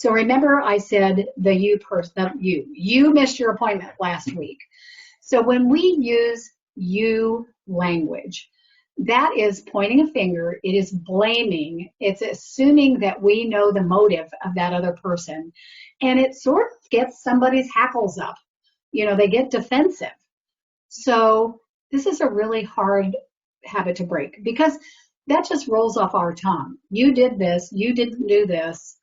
So remember I said the you person, you missed your appointment last week. So when we use you language, that is pointing a finger, it is blaming, it's assuming that we know the motive of that other person, and it sort of gets somebody's hackles up. You know, they get defensive. So this is a really hard habit to break because that just rolls off our tongue. You did this, you didn't do this,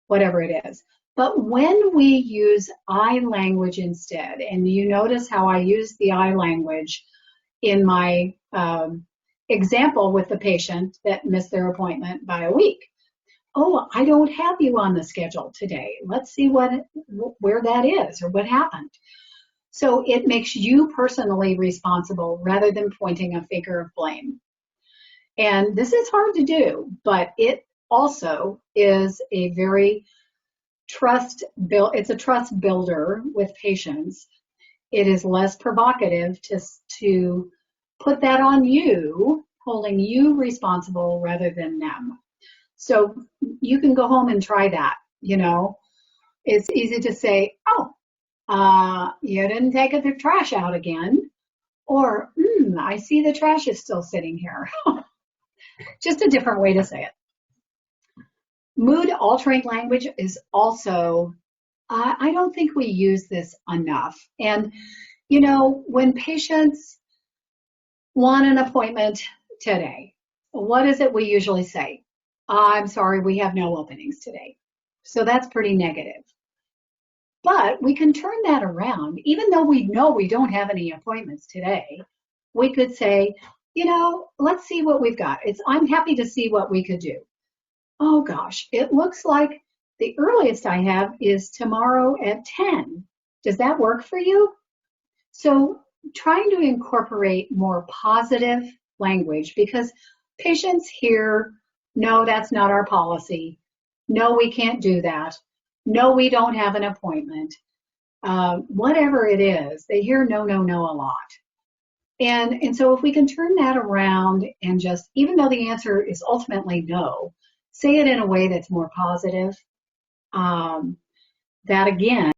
whatever it is. But when we use I language instead, and you notice how I use the I language in my example with the patient that missed their appointment by a week. Oh, I don't have you on the schedule today. Let's see where that is or what happened. So it makes you personally responsible rather than pointing a finger of blame. And this is hard to do, but it also is a very it's a trust builder with patients. It is less provocative to put that on you, holding you responsible rather than them. So you can go home and try that. You know, it's easy to say, oh, you didn't take the trash out again, or I see the trash is still sitting here. Just a different way to say it. Mood altering language is also, I don't think we use this enough. And, you know, when patients want an appointment today, what is it we usually say? I'm sorry, we have no openings today. So that's pretty negative. But we can turn that around. Even though we know we don't have any appointments today, we could say, you know, let's see what we've got. I'm happy to see what we could do. Oh gosh, it looks like the earliest I have is tomorrow at 10. Does that work for you? So trying to incorporate more positive language, because patients hear, no, that's not our policy. No, we can't do that. No, we don't have an appointment. Whatever it is, they hear no, no, no a lot. And so if we can turn that around and just, even though the answer is ultimately no, say it in a way that's more positive, that again